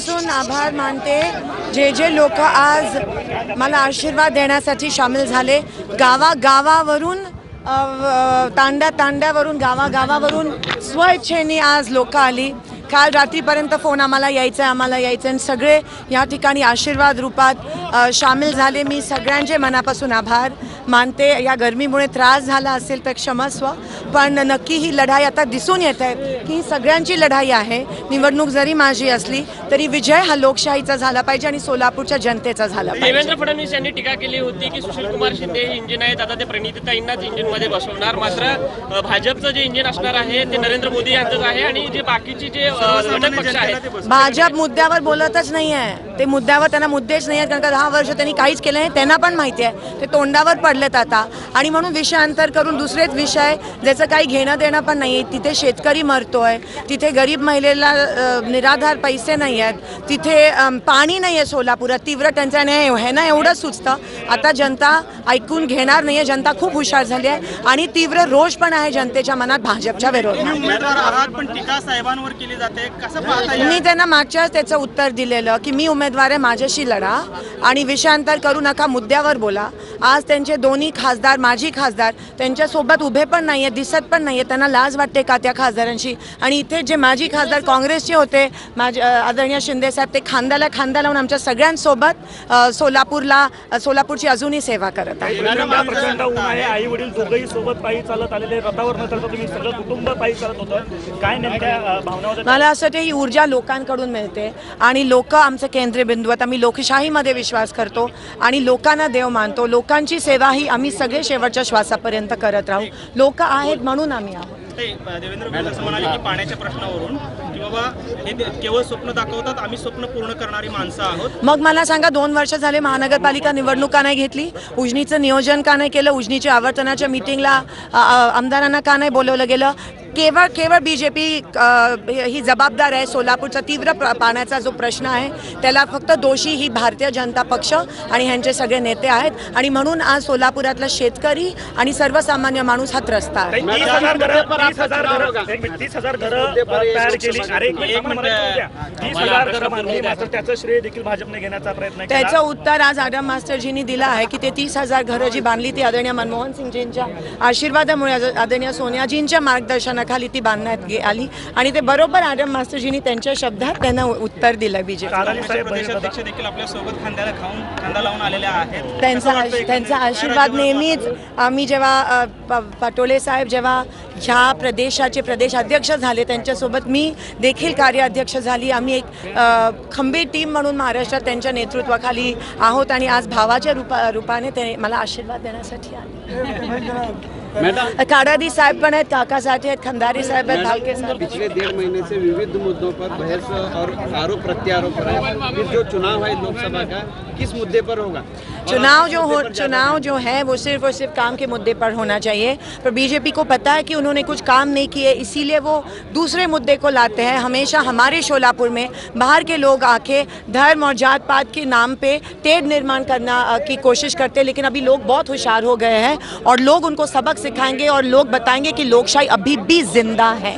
मनापासून आभार मानते जे जे लोक आज मला आशीर्वाद देण्यासाठी सामील झाले। गावागावावरून तांड्यावरून गावागावावरून स्वइच्छेने आज लोक आली। काल रात्रीपर्यंत फोन आम्हाला यायचं आणि सगळे या ठिकाणी आशीर्वाद रूपात सामील झाले। मी सगळ्यांचे मनापासून आभार मानते। या गरमीमुळे त्रास झाला असेल तर क्षमस्व, पण नक्की ही लढाई आता दिसून येत आहे की सगळ्यांची लढाई आहे। निवडणूक जरी माझी असली तरी विजय हा लोकशाहीचा झाला पाहिजे आणि सोलापूरच्या जनतेचा झाला पाहिजे। देवेंद्र फडणवीस यांनी टीका केली होती की सुशीलकुमार शिंदे हे इंजिन आहेत, आता ते प्रणितीताईंनाच इंजिनमध्ये बसवणार। मात्र भाजपचं जे इंजिन असणार आहे ते नरेंद्र मोदी यांचंच आहे आणि जे बाकीचे जे घटक पक्ष आहेत भाजप मुद्द्यावर बोलतच नाही आहे। ते मुद्द्यावर त्यांना मुद्देच नाही आहेत, कारण का 10 वर्ष त्यांनी काहीच केलं नाही। त्यांना पण माहिती आहे ते तोंडावर पडलेत आता, आणि म्हणून विषयांतर करून दुसरेच विषय ज्याचं काही घेणं देणं पण नाही आहे। तिथे शेतकरी मरतोय, तिथे गरीब महिलेला निराधार पैसे नाही आहेत, तिथे पाणी नाही आहे सोलापुरात, तीव्र टंचाई आहे ना, एवढंच सुचतं। आता जनता ऐकून घेणार नाही आहे। जनता खूप हुशार झाली आहे आणि तीव्र रोष पण आहे जनतेच्या मनात भाजपच्या विरोधात। मी त्यांना मागच्याच त्याचं उत्तर दिलेलं की मी उमेदवार आहे, माझ्याशी लढा आणि विषयांतर करू नका, मुद्द्यावर बोला। आज त्यांचे दोन्ही खासदार, माजी खासदार त्यांच्यासोबत उभे पण नाही आहेत, दिसत पण नाही आहेत। त्यांना लाज वाटते का त्या खासदारांशी? आणि इथे जे माजी खासदार काँग्रेसचे होते, माझे आदरणीय शिंदे साहेब, ते खांद्याला खांदा लावून आमच्या सगळ्यांसोबत सोलापूरची अजूनही सेवा करत आहेत। आई वडील दोघंही सोबत पायी चालत आलेले, रथावर न चढता तुम्ही सगळं कुटुंब पायी चालत होतं, काय नेमक्या भावना होत्या? मला असं वाटतं ही ऊर्जा लोकांकडून मिळते आणि लोक आमचं केंद्रबिंदू आहेत। आम्ही लोकशाहीमध्ये विश्वास करतो आणि लोकांना देव मानतो। लोकांची सेवा ही आम्ही सगळे शेवटच्या श्वासापर्यंत करत राहू। लोक आहेत म्हणून आम्ही आहोत। देवेंद्र फडणवीस म्हणाले की पाण्याच्या प्रश्नावरून की बाबा हे केवळ स्वप्न दाखवतात, आम्ही स्वप्न पूर्ण करणारी माणसं आहोत। मग मला सांगा, 2 वर्ष झाले महानगरपालिका निवडणूक का नाही घेतली? उजनीचं नियोजन का नाही केलं? उजनीच्या आवर्तनाच्या मीटिंगला आमदारांना का नाही बोलवलं गेलं? केवळ बीजेपी ही जबाबदार आहे। सोलापूरचा तीव्र पाण्याचा जो प्रश्न आहे त्याला फक्त दोषी ही भारतीय जनता पक्ष आणि ह्यांचे सगळे नेते आहेत, आणि म्हणून आज सोलापुरातला शेतकरी आणि सर्वसामान्य माणूस हा त्रस्त आहे। 30,000 घरं तयार केली, 30,000 घरं बांधली, मात्र त्याचं श्रेय देखील भाजपने घेण्याचा प्रयत्न केला। त्याचं उत्तर आज आडम मास्टरजींनी दिलं आहे की ते 30,000 घरं जी बांधली ती आदरणीय मनमोहन सिंगजींच्या आशीर्वादामुळे, आदरणीय सोनियाजींच्या मार्गदर्शनाखाली ती बांधण्यात आली, आणि ते बरोबर आडम मास्टरजींनी त्यांच्या शब्दात त्यांना उत्तर दिलं। बीजेपी प्रदेशाध्यक्ष देखील आपल्या सोबत खांदा लावून आलेले आहेत। त्यांचा आशीर्वाद नेहमीच आम्ही जेव्हा पटोले साहेब जेव्हा ह्या प्रदेशाचे प्रदेशाध्यक्ष झाले त्यांच्यासोबत मी देखील कार्याध्यक्ष झाली। आम्ही एक खंबीर टीम म्हणून महाराष्ट्रात त्यांच्या नेतृत्वाखाली आहोत आणि आज भावाच्या रूपाने ते मला आशीर्वाद देण्यासाठी आले। काडादी साहब पण आहेत, काका साथी आहेत, खंदारी साहब आहेत, भालके साहब। पिछले 1.5 महीने से विविध मुद्दों पर बहस और आरोप प्रत्यारोप है। फिर जो चुनाव है लोकसभा का, किस मुद्दे पर होगा? चुनाव जो है वो सिर्फ और सिर्फ काम के मुद्दे पर होना चाहिए, पर बीजेपी को पता है कि उन्होंने कुछ काम नहीं किए, इसीलिए वो दूसरे मुद्दे को लाते हैं। हमेशा हमारे शोलापुर में बाहर के लोग आके धर्म और जात पात के नाम पे तेढ़ निर्माण करना की कोशिश करते हैं, लेकिन अभी लोग बहुत होशियार हो गए हैं और लोग उनको सबक सिखाएंगे और लोग बताएंगे कि लोकशाही अभी भी जिंदा है।